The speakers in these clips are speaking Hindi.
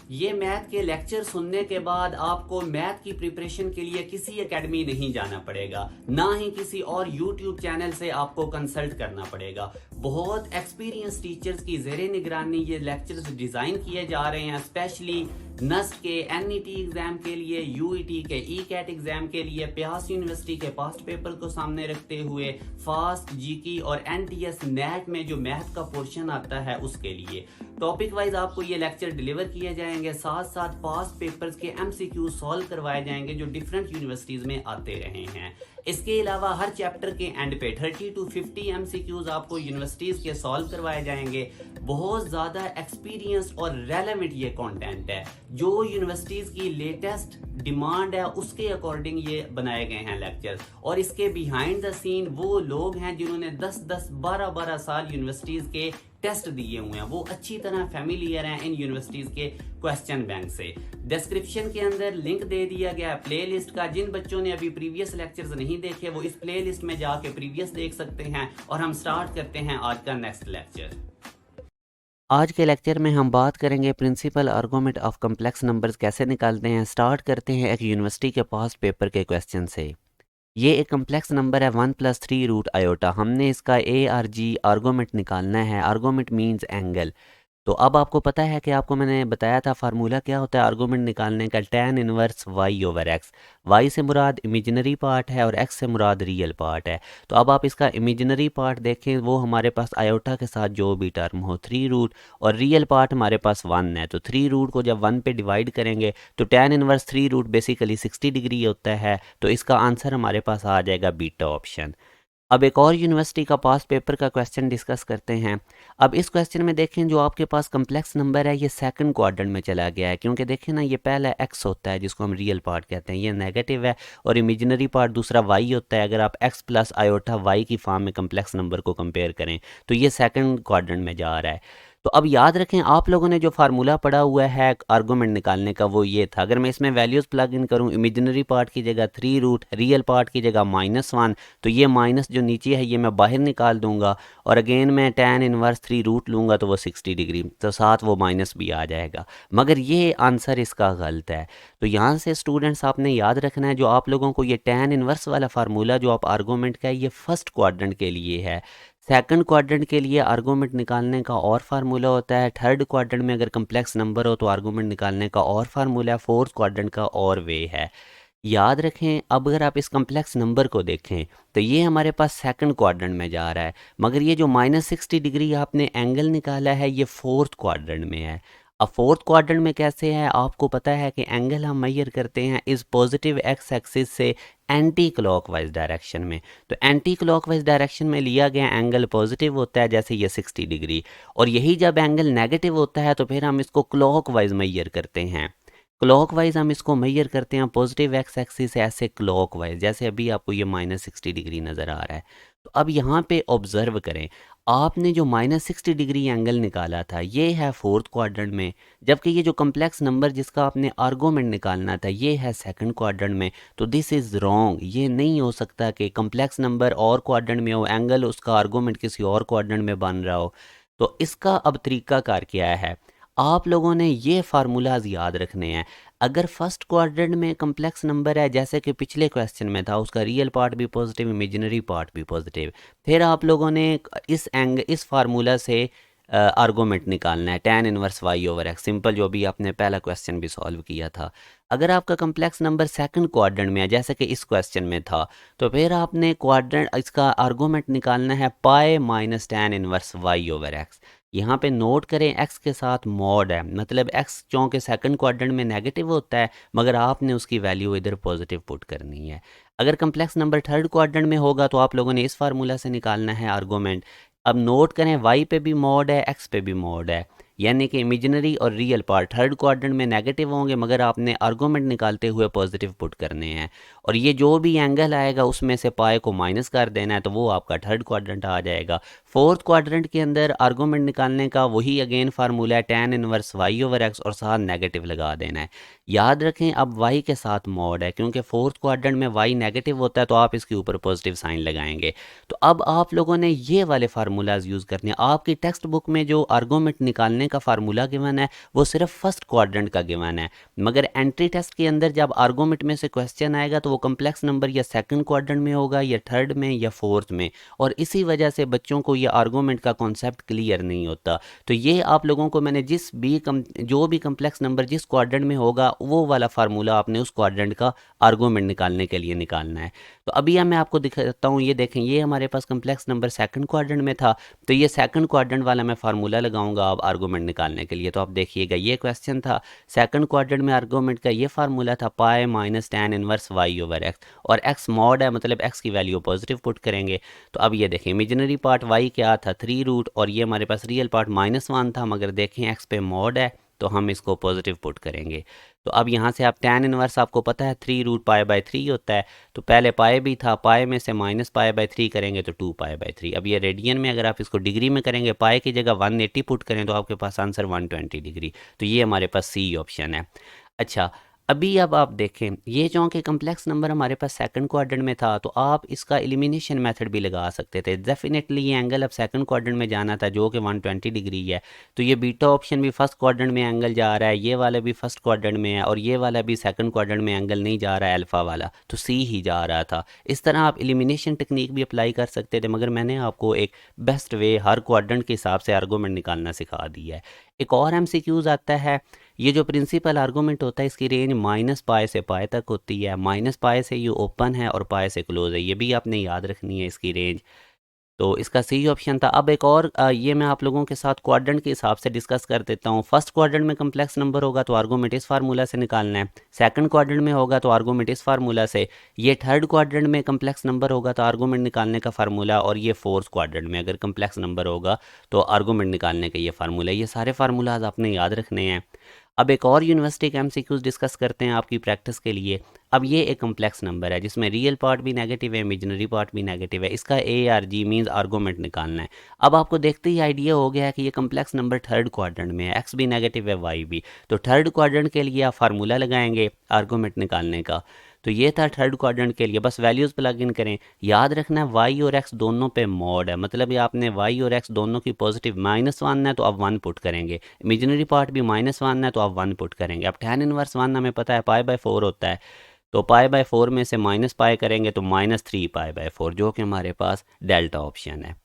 ये मैथ के लेक्चर सुनने के बाद आपको मैथ की प्रिपरेशन के लिए किसी एकेडमी नहीं जाना पड़ेगा, ना ही किसी और यूट्यूब चैनल से आपको कंसल्ट करना पड़ेगा। बहुत एक्सपीरियंस टीचर्स की ज़ेरे निगरानी ये लेक्चर्स डिज़ाइन किए जा रहे हैं, स्पेशली नस्ट के, एनईटी एग्जाम के लिए, यूईटी के, ई कैट एग्जाम के लिए, प्यास यूनिवर्सिटी के पास्ट पेपर को सामने रखते हुए, फास्ट, जीकी और एनटीएस नेट में जो मैथ का पोर्शन आता है उसके लिए टॉपिक वाइज आपको ये लेक्चर डिलीवर किए जाएंगे। साथ साथ पास्ट पेपर्स के एमसीक्यू सॉल्व करवाए जाएंगे जो डिफरेंट यूनिवर्सिटीज में आते रहे हैं। इसके अलावा हर चैप्टर के एंड पे 30 to 50 एमसीक्यूज आपको यूनिवर्सिटीज के सॉल्व करवाए जाएंगे। बहुत ज़्यादा एक्सपीरियंस और रेलेवेंट ये कंटेंट है, जो यूनिवर्सिटीज की लेटेस्ट डिमांड है उसके अकॉर्डिंग ये बनाए गए हैं लेक्चर्स। और इसके बिहाइंड द सीन वो लोग हैं जिन्होंने 10-10, 12-12 साल यूनिवर्सिटीज के टेस्ट दिए हुए हैं, वो अच्छी तरह फैमिलियर हैं इन यूनिवर्सिटीज के क्वेश्चन बैंक से। डिस्क्रिप्शन के अंदर लिंक दे दिया गया है प्लेलिस्ट का। जिन बच्चों ने अभी प्रीवियस लेक्चर्स नहीं देखे वो इस प्लेलिस्ट में जाके प्रीवियस देख सकते हैं। और हम स्टार्ट करते हैं आज का नेक्स्ट लेक्चर। आज के लेक्चर में हम बात करेंगे principal argument of complex numbers कैसे निकालते हैं। स्टार्ट करते हैं एक यूनिवर्सिटी के पास्ट पेपर के क्वेश्चन से। ये एक कम्प्लेक्स नंबर है 1 + 3 रूट आयोटा। हमने इसका ए आर जी आर्गूमेंट निकालना है। Argument means angle. तो अब आपको पता है कि आपको मैंने बताया था फार्मूला क्या होता है आर्गूमेंट निकालने का, tan इनवर्स y/x। y से मुराद इमेजिनरी पार्ट है और x से मुराद रियल पार्ट है। तो अब आप इसका इमेजिनरी पार्ट देखें, वो हमारे पास आयोटा के साथ जो भी टर्म हो 3 रूट, और रियल पार्ट हमारे पास 1 है। तो 3 रूट को जब 1 पे डिवाइड करेंगे तो tan inverse 3 root basically 60 degree होता है। तो इसका आंसर हमारे पास आ जाएगा बीटा ऑप्शन। अब एक और यूनिवर्सिटी का पास्ट पेपर का क्वेश्चन डिस्कस करते हैं। अब इस क्वेश्चन में देखें जो आपके पास कम्प्लेक्स नंबर है ये सेकंड क्वाड्रेंट में चला गया है, क्योंकि देखें ना ये पहला x होता है जिसको हम रियल पार्ट कहते हैं, ये नेगेटिव है, और इमेजिनरी पार्ट दूसरा y होता है। अगर आप x + आयोटा y की फॉर्म में कम्प्लेक्स नंबर को कंपेयर करें तो ये सेकंड क्वाड्रेंट में जा रहा है। तो अब याद रखें आप लोगों ने जो फार्मूला पढ़ा हुआ है आर्गूमेंट निकालने का वो ये था। अगर मैं इसमें वैल्यूज़ प्लग इन करूं, इमेजिनरी पार्ट की जगह 3 रूट, रियल पार्ट की जगह -1, तो ये माइनस जो नीचे है ये मैं बाहर निकाल दूंगा, और अगेन मैं tan इनवर्स 3 रूट लूँगा तो वो 60 डिग्री, तो साथ वो माइनस भी आ जाएगा। मगर ये आंसर इसका गलत है। तो यहाँ से स्टूडेंट्स आपने याद रखना है जो आप लोगों को ये tan इनवर्स वाला फार्मूला जो आप आर्गूमेंट का है ये फर्स्ट क्वाड्रेंट के लिए है। सेकंड क्वाड्रेंट के लिए आर्गूमेंट निकालने का और फार्मूला होता है। थर्ड क्वाड्रेंट में अगर कम्प्लेक्स नंबर हो तो आर्गूमेंट निकालने का और फार्मूला है। फोर्थ क्वाड्रेंट का और वे है। याद रखें अब अगर आप इस कम्प्लेक्स नंबर को देखें तो ये हमारे पास सेकंड क्वाड्रेंट में जा रहा है, मगर ये जो -60 डिग्री आपने एंगल निकाला है ये फोर्थ क्वाड्रेंट में है। अब फोर्थ क्वाड्रेंट में कैसे है आपको पता है कि एंगल हम मेजर करते हैं इस पॉजिटिव एक्स एक्सिस से एंटी क्लॉकवाइज डायरेक्शन में। तो एंटी क्लॉकवाइज डायरेक्शन में लिया गया एंगल पॉजिटिव होता है, जैसे ये 60 डिग्री, और यही जब एंगल नेगेटिव होता है तो फिर हम इसको क्लॉकवाइज मेजर करते हैं। क्लॉकवाइज हम इसको मेजर करते हैं पॉजिटिव एक्स एक्सिस से ऐसे क्लॉकवाइज, जैसे अभी आपको ये -60 डिग्री नज़र आ रहा है। तो अब यहाँ पे ऑब्जर्व करें, आपने जो -60 डिग्री एंगल निकाला था ये है फोर्थ क्वाड्रेंट में, जबकि ये जो कम्प्लेक्स नंबर जिसका आपने आर्गूमेंट निकालना था ये है सेकंड क्वाड्रेंट में। तो दिस इज़ रॉन्ग। ये नहीं हो सकता कि कम्प्लेक्स नंबर और क्वाड्रेंट में हो, एंगल उसका आर्गूमेंट किसी और क्वाड्रेंट में बन रहा हो। तो इसका अब तरीकाकार क्या है, आप लोगों ने ये फार्मूलाज याद रखने हैं। अगर फर्स्ट क्वाड्रेंट में कम्प्लेक्स नंबर है जैसे कि पिछले क्वेश्चन में था, उसका रियल पार्ट भी पॉजिटिव, इमेजिनरी पार्ट भी पॉजिटिव, फिर आप लोगों ने इस फार्मूला से आर्गूमेंट निकालना है tan इनवर्स y/x, सिंपल जो भी आपने पहला क्वेश्चन भी सॉल्व किया था। अगर आपका कम्प्लेक्स नंबर सेकंड क्वाड्रेंट में है जैसे कि इस क्वेश्चन में था, तो फिर आपने क्वाड्रेंट इसका आर्गूमेंट निकालना है pi minus tan inverse y/x। यहाँ पे नोट करें x के साथ मॉड है, मतलब x चूँकि सेकंड क्वाड्रेंट में नेगेटिव होता है मगर आपने उसकी वैल्यू इधर पॉजिटिव पुट करनी है। अगर कम्प्लेक्स नंबर थर्ड क्वाड्रेंट में होगा तो आप लोगों ने इस फार्मूला से निकालना है आर्गूमेंट। अब नोट करें y पे भी मॉड है, x पे भी मॉड है, यानी कि इमेजिनरी और रियल पार्ट थर्ड क्वाड्रेंट में नेगेटिव होंगे मगर आपने आर्गूमेंट निकालते हुए पॉजिटिव पुट करने हैं। और ये जो भी एंगल आएगा उसमें से पाए को माइनस कर देना है, तो वो आपका थर्ड क्वाड्रेंट आ जाएगा। फोर्थ क्वाड्रेंट के अंदर आर्गूमेंट निकालने का वही अगेन फार्मूला है tan इनवर्स y/x, और साथ नेगेटिव लगा देना है। याद रखें अब y के साथ मॉड है, क्योंकि फोर्थ क्वाड्रेंट में y नेगेटिव होता है तो आप इसके ऊपर पॉजिटिव साइन लगाएंगे। तो अब आप लोगों ने ये वाले फार्मूलाज यूज़ करने हैं। आपकी टेक्स्ट बुक में जो आर्गूमेंट निकालने निकालने का फार्मूला गिवन है वो सिर्फ फर्स्ट क्वाड्रेंट का गिवन है, मगर एंट्री टेस्ट के अंदर जब आर्गूमेंट में से क्वेश्चन आएगा तो वो कम्प्लेक्स नंबर या सेकंड क्वाड्रेंट में होगा या थर्ड में या फोर्थ में, और इसी वजह से बच्चों को ये आर्गूमेंट का कॉन्सेप्ट क्लियर नहीं होता। तो ये आप लोगों को मैंने जो भी कम्प्लेक्स नंबर जिस क्वाड्रेंट में होगा वो वाला फार्मूला आपने उस क्वाड्रेंट का आर्गूमेंट निकालने के लिए निकालना है। तो अभी मैं आपको दिखाता हूँ, ये देखें ये हमारे पास कम्प्लेक्स नंबर सेकंड क्वाड्रेंट में था, तो ये सेकंड क्वाड्रेंट वाला मैं फार्मूला लगाऊंगा अब आर्गूमेंट निकालने के लिए। तो आप देखिएगा ये क्वेश्चन था, सेकंड क्वाड्रेंट में आर्गूमेंट का ये फार्मूला था pi minus tan inverse y over x, और x मॉड है मतलब x की वैल्यू पॉजिटिव पुट करेंगे। तो अब ये देखें इमेजिनरी पार्ट y क्या था 3 रूट, और ये हमारे पास रियल पार्ट -1 था, मगर देखें x पे मॉड है तो हम इसको पॉजिटिव पुट करेंगे। तो अब यहाँ से आप tan इनवर्स आपको पता है 3 रूट π/3 होता है, तो पहले पाए भी था, पाए में से माइनस π/3 करेंगे तो 2 π/3। अब ये रेडियन में अगर आप इसको डिग्री में करेंगे, पाए की जगह 180 पुट करें तो आपके पास आंसर 120 डिग्री। तो ये हमारे पास सी ऑप्शन है। अच्छा अभी अब आप देखें ये चूँकि कम्प्लेक्स नंबर हमारे पास सेकंड क्वाड्रेंट में था तो आप इसका एलिमिनेशन मेथड भी लगा सकते थे। डेफिनेटली ये एंगल अब सेकंड क्वाड्रेंट में जाना था जो कि 120 डिग्री है, तो ये बीटा ऑप्शन भी फर्स्ट क्वाड्रेंट में एंगल जा रहा है, ये वाला भी फर्स्ट क्वाड्रेंट में है, और ये वाला भी सेकंड क्वाड्रेंट में एंगल नहीं जा रहा है अल्फ़ा वाला, तो सी ही जा रहा था। इस तरह आप एलिमिनेशन टेक्निक भी अप्लाई कर सकते थे, मगर मैंने आपको एक बेस्ट वे हर क्वाड्रेंट के हिसाब से आर्गूमेंट निकालना सिखा दिया है। एक और MCQs आता है, ये जो प्रिंसिपल आर्गूमेंट होता है इसकी रेंज -π से π तक होती है, -π से ये ओपन है और π से क्लोज है, ये भी आपने याद रखनी है इसकी रेंज। तो इसका सी ऑप्शन था। अब एक और ये मैं आप लोगों के साथ क्वाड्रेंट के हिसाब से डिस्कस कर देता हूँ। फर्स्ट क्वाड्रेंट में कम्प्लेक्स नंबर होगा तो आर्गूमेंट इस फार्मूला से निकालना है, सेकंड क्वाड्रेंट में होगा तो आर्गूमेंट इस फार्मूला से, ये थर्ड क्वाड्रेंट में कम्प्लेक्स नंबर होगा तो आर्गूमेंट निकालने का फार्मूला, और ये फोर्थ क्वाड्रेंट में अगर कम्प्लेक्स नंबर होगा तो आर्गूमेंट निकालने का ये फार्मूला। ये सारे फार्मूलाज आपने याद रखने हैं। अब एक और यूनिवर्सिटी के MCQs डिस्कस करते हैं आपकी प्रैक्टिस के लिए। अब ये एक कम्प्लेक्स नंबर है जिसमें रियल पार्ट भी नेगेटिव है, इमेजिनरी पार्ट भी नेगेटिव है, इसका ARG मींस आर्गूमेंट निकालना है। अब आपको देखते ही आइडिया हो गया है कि ये कम्प्लेक्स नंबर थर्ड क्वाड्रेंट में है, x भी नेगेटिव है y भी, तो थर्ड क्वाड्रेंट के लिए आप फार्मूला लगाएंगे आर्गूमेंट निकालने का। तो ये था थर्ड क्वाड्रेंट के लिए, बस वैल्यूज़ प्लग इन करें। याद रखना है y और x दोनों पे मॉड है, मतलब ये आपने y और x दोनों की पॉजिटिव -1 है तो आप 1 पुट करेंगे, इमेजिनरी पार्ट भी -1 है तो आप 1 पुट करेंगे। अब tan इनवर्स 1 हमें पता है π/4 होता है, तो π/4 में से -π करेंगे तो -3 π/4 जो कि हमारे पास डेल्टा ऑप्शन है।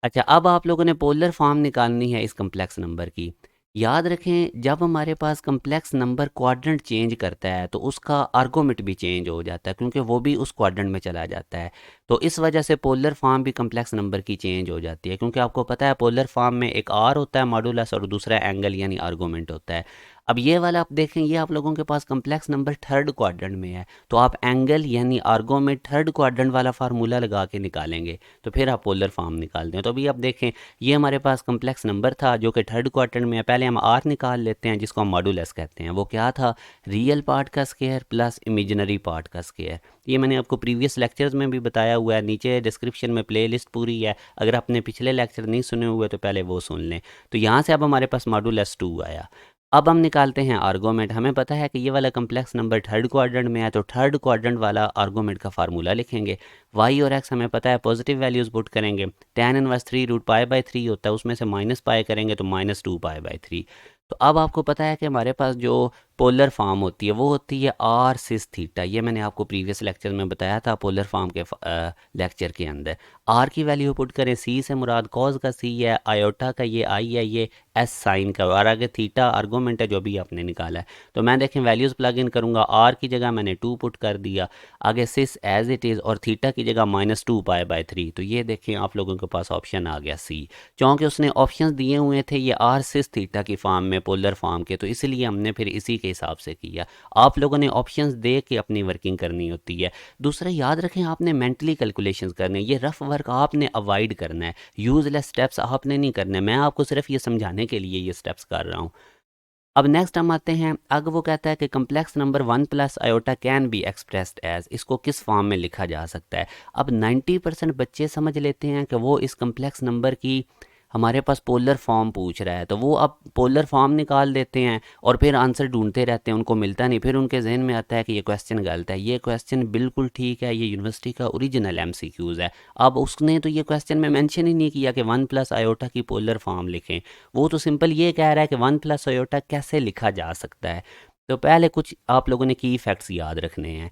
अच्छा अब आप लोगों ने पोलर फॉर्म निकालनी है इस कम्प्लेक्स नंबर की। याद रखें जब हमारे पास कम्प्लेक्स नंबर क्वाड्रेंट चेंज करता है तो उसका आर्गूमेंट भी चेंज हो जाता है क्योंकि वो भी उस क्वाड्रेंट में चला जाता है, तो इस वजह से पोलर फॉर्म भी कम्प्लेक्स नंबर की चेंज हो जाती है। क्योंकि आपको पता है पोलर फॉर्म में एक आर होता है मॉडुलस और दूसरा एंगल यानी आर्गूमेंट होता है। अब ये वाला आप देखें ये आप लोगों के पास कम्प्लेक्स नंबर थर्ड क्वाड्रेंट में है, तो आप एंगल यानी आर्गूमेंट थर्ड क्वाड्रेंट वाला फार्मूला लगा के निकालेंगे तो फिर आप पोलर फॉर्म निकालते हैं। तो अभी आप देखें ये हमारे पास कम्प्लेक्स नंबर था जो कि थर्ड क्वाड्रेंट में है। पहले हम आर निकाल लेते हैं जिसको हम मॉडुलस कहते हैं। वो क्या था? रियल पार्ट का स्क्वायर प्लस इमेजिनरी पार्ट का स्क्वायर। ये मैंने आपको प्रीवियस लेक्चर्स में भी बताया हुआ है, नीचे डिस्क्रिप्शन में प्लेलिस्ट पूरी है, अगर आपने पिछले लेक्चर नहीं सुने हुए तो पहले वो सुन लें। तो यहाँ से अब हमारे पास मॉडुलस 2 आया। अब हम निकालते हैं आर्गूमेंट। हमें पता है कि ये वाला कम्प्लेक्स नंबर थर्ड क्वाड्रेंट में है तो थर्ड क्वाड्रेंट वाला आर्गूमेंट का फार्मूला लिखेंगे। y और x हमें पता है पॉजिटिव वैल्यूज़ पुट करेंगे। tan इनवर्स 3 रूट π/3 होता है, उसमें से -π करेंगे तो -2 π/3। तो अब आपको पता है कि हमारे पास जो पोलर फॉर्म होती है वो होती है r सिस थीटा। ये मैंने आपको प्रीवियस लेक्चर में बताया था पोलर फॉर्म के लेक्चर के अंदर। r की वैल्यू पुट करें, c से मुराद कॉज का c है, आयोटा का ये i है, ये s साइन का, और आगे थीटा आर्गूमेंट है जो भी आपने निकाला है। तो मैं देखें वैल्यूज़ प्लग इन करूँगा, r की जगह मैंने 2 पुट कर दिया, आगे सिस एज इट इज़ और थीटा की जगह -2 π/3। तो ये देखें आप लोगों के पास ऑप्शन आ गया सी। क्योंकि उसने ऑप्शन दिए हुए थे ये r सिस थीटा की फॉर्म में पोलर फॉर्म के, तो इसलिए हमने फिर इसी के हिसाब से किया। आप लोगों ने ऑप्शंस दे के अपनी वर्किंग करनी होती है। दूसरा याद रखें आपने मेंटली कैलकुलेशंस करने, ये रफ वर्क आपने अवॉइड करना है, यूजलेस स्टेप्स आपने नहीं करने। मैं आपको सिर्फ ये समझाने के लिए ये स्टेप्स कर रहा हूँ। अब नेक्स्ट हम आते हैं, अगर वो कहता है कि complex number 1 plus iota can be expressed as, इसको किस फॉर्म में लिखा जा सकता है। अब 90% बच्चे समझ लेते हैं कि वो इस कम्प्लेक्स नंबर की हमारे पास पोलर फॉर्म पूछ रहा है, तो वो अब पोलर फॉर्म निकाल देते हैं और फिर आंसर ढूंढते रहते हैं, उनको मिलता नहीं, फिर उनके जहन में आता है कि ये क्वेश्चन गलत है। ये क्वेश्चन बिल्कुल ठीक है, ये यूनिवर्सिटी का ओरिजिनल MCQs है। अब उसने तो ये क्वेश्चन में मेंशन ही नहीं किया कि 1 प्लस आयोटा की पोलर फॉर्म लिखें, वो तो सिंपल ये कह रहा है कि 1 प्लस आयोटा कैसे लिखा जा सकता है। तो पहले कुछ आप लोगों ने की फैक्ट्स याद रखने हैं।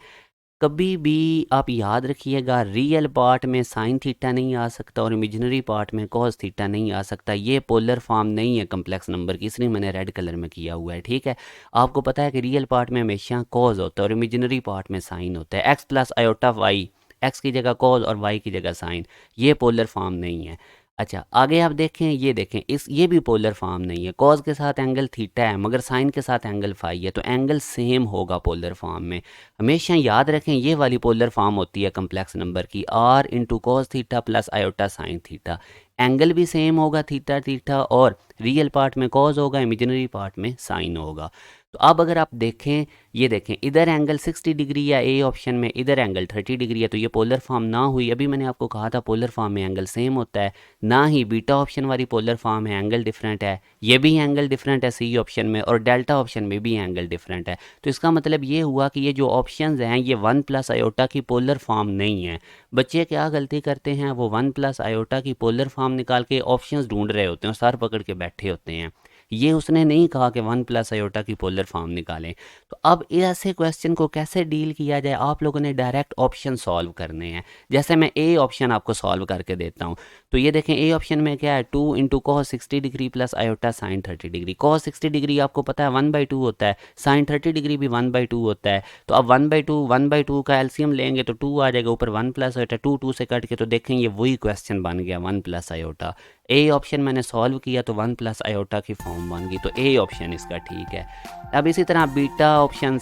कभी भी आप याद रखिएगा, रियल पार्ट में साइन थीटा नहीं आ सकता और इमेजिनरी पार्ट में कॉस थीटा नहीं आ सकता। ये पोलर फॉर्म नहीं है कम्प्लेक्स नंबर की, इसलिए मैंने रेड कलर में किया हुआ है, ठीक है। आपको पता है कि रियल पार्ट में हमेशा कॉस होता है और इमेजिनरी पार्ट में साइन होता है। X plus iota y, x की जगह कॉस और वाई की जगह साइन, ये पोलर फॉर्म नहीं है। अच्छा, आगे आप देखें, ये देखें, ये भी पोलर फॉर्म नहीं है। कॉस के साथ एंगल थीटा है मगर साइन के साथ एंगल फाई है, तो एंगल सेम होगा पोलर फॉर्म में। हमेशा याद रखें ये वाली पोलर फॉर्म होती है कम्प्लेक्स नंबर की, r into cos theta plus iota sine theta. Angle भी सेम होगा थीटा थीटा, और रियल पार्ट में कॉस होगा, इमेजिनरी पार्ट में साइन होगा। तो अब अगर आप देखें, ये देखें, इधर एंगल 60 डिग्री या ए ऑप्शन में, इधर एंगल 30 डिग्री है, तो ये पोलर फॉर्म ना हुई। अभी मैंने आपको कहा था पोलर फॉर्म में एंगल सेम होता है। ना ही बीटा ऑप्शन वाली पोलर फॉर्म है, एंगल डिफरेंट है, ये भी एंगल डिफरेंट है सी ऑप्शन में, और डेल्टा ऑप्शन में भी एंगल डिफरेंट है। तो इसका मतलब ये हुआ कि ये जो ऑप्शंस हैं ये 1 प्लस आयोटा की पोलर फॉर्म नहीं है। बच्चे क्या गलती करते हैं, वो 1 प्लस आयोटा की पोलर फॉर्म निकाल के ऑप्शंस ढूंढ रहे होते हैं और सर पकड़ के बैठे होते हैं। ये उसने नहीं कहा कि 1 प्लस आयोटा की पोलर फॉर्म निकालें। तो अब ऐसे क्वेश्चन को कैसे डील किया जाए, आप लोगों ने डायरेक्ट ऑप्शन सॉल्व करने हैं। जैसे मैं ए ऑप्शन आपको सॉल्व करके देता हूँ, तो ये देखें, ए ऑप्शन में क्या है, 2 into cos 60 degree plus iota sine 30 degree. Cos 60 degree आपको पता है 1/2 होता है, साइन 30 डिग्री भी 1/2 होता है। तो अब 1/2 का एलसीएम लेंगे तो 2 आ जाएगा, ऊपर 1 प्लस आयोटा, 2 से कट के, तो देखें ये वही क्वेश्चन बन गया 1 प्लस आयोटा। ए ऑप्शन मैंने सॉल्व किया तो 1 प्लस आयोटा की फॉर्म बन गई, तो ए ऑप्शन इसका ठीक है। अब इसी तरह beta option,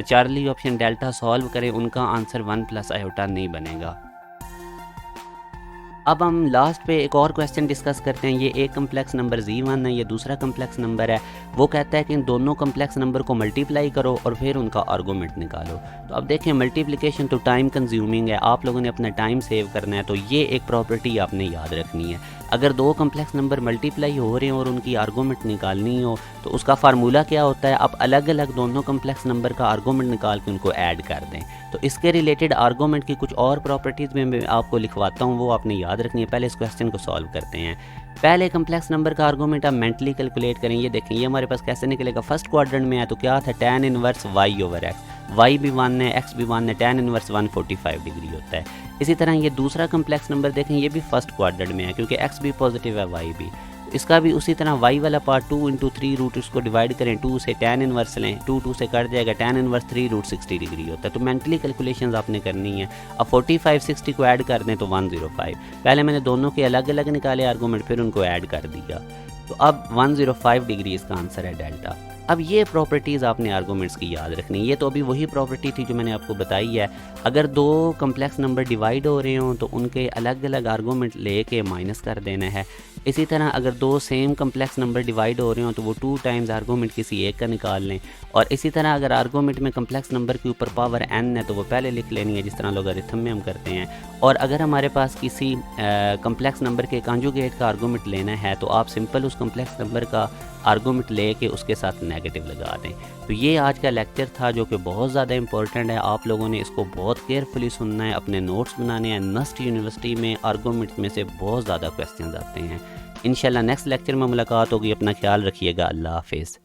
Charlie option, delta solve करें, उनका आंसर 1 प्लस आयोटा नहीं बनेगा। अब हम लास्ट पे एक और क्वेश्चन डिस्कस करते हैं। ये एक कम्प्लेक्स नंबर Z1 है, ये दूसरा कम्प्लेक्स नंबर है। वो कहता है कि इन दोनों कम्प्लेक्स नंबर को मल्टीप्लाई करो और फिर उनका आर्गूमेंट निकालो। तो अब देखें, मल्टीप्लिकेशन तो टाइम कंज्यूमिंग है, आप लोगों ने अपना टाइम सेव करना है, तो ये एक प्रॉपर्टी आपने याद रखनी है। अगर दो कम्प्लेक्स नंबर मल्टीप्लाई हो रहे हैं और उनकी आर्गूमेंट निकालनी हो, तो उसका फार्मूला क्या होता है, आप अलग अलग दोनों कम्प्लेक्स नंबर का आर्गूमेंट निकाल के उनको ऐड कर दें। तो इसके रिलेटेड आर्गूमेंट की कुछ और प्रॉपर्टीज़ में मैं आपको लिखवाता हूँ, वो आपने याद रखनी है। पहले इस क्वेश्चन को सॉल्व करते हैं। पहले कम्प्लेक्स नंबर का आर्गूमेंट आप मेंटली कैलकुलेट करें। ये देखें, ये हमारे पास कैसे निकलेगा, फर्स्ट क्वाड्रेंट में है, तो क्या था, tan inverse y over x, y भी 1 है, x भी 1 है, tan इनवर्स 145 डिग्री होता है। इसी तरह ये दूसरा कम्प्लेक्स नंबर देखें, ये भी फर्स्ट क्वाड्रेंट में है क्योंकि x भी पॉजिटिव है, y भी। इसका भी उसी तरह y वाला पार्ट 2 इंटू 3 रूट, इसको डिवाइड करें, 2 से tan इनवर्स लें, 2 से कट जाएगा, tan इनवर्स 3 रूट 60 डिग्री होता है। तो मेंटली कैलकुलेशंस आपने करनी है। अब 45 60 को ऐड कर दें तो 105। पहले मैंने दोनों के अलग अलग निकाले आर्गूमेंट, फिर उनको ऐड कर दिया, तो अब 105 डिग्री इसका आंसर है, डेल्टा। अब ये प्रॉपर्टीज़ आपने आर्गूमेंट्स की याद रखनी। ये तो अभी वही प्रॉपर्टी थी जो मैंने आपको बताई है। अगर दो कम्प्लेक्स नंबर डिवाइड हो रहे हों तो उनके अलग अलग आर्गूमेंट लेके माइनस कर देना है। इसी तरह अगर दो सेम कम्प्लेक्स नंबर डिवाइड हो रहे हों तो वो 2 टाइम्स आर्गूमेंट किसी एक का निकाल लें। और इसी तरह अगर आर्गूमेंट में कम्प्लेक्स नंबर के ऊपर पावर n है तो वो पहले लिख लेनी है, जिस तरह लोगारिथम में हम करते हैं। और अगर हमारे पास किसी कम्प्लेक्स नंबर के कॉन्जुगेट का आर्गूमेंट लेना है तो आप सिंपल उस कम्प्लेक्स नंबर का आर्गूमेंट लेके उसके साथ नेगेटिव लगा दें। तो ये आज का लेक्चर था जो कि बहुत ज़्यादा इंपॉर्टेंट है। आप लोगों ने इसको बहुत केयरफुली सुनना है, अपने नोट्स बनाने हैं। नस्ट यूनिवर्सिटी में आर्गूमेंट में से बहुत ज़्यादा क्वेश्चन आते हैं। इंशाल्लाह नेक्स्ट लेक्चर में मुलाकात होगी। अपना ख्याल रखिएगा। अल्लाह हाफिज़।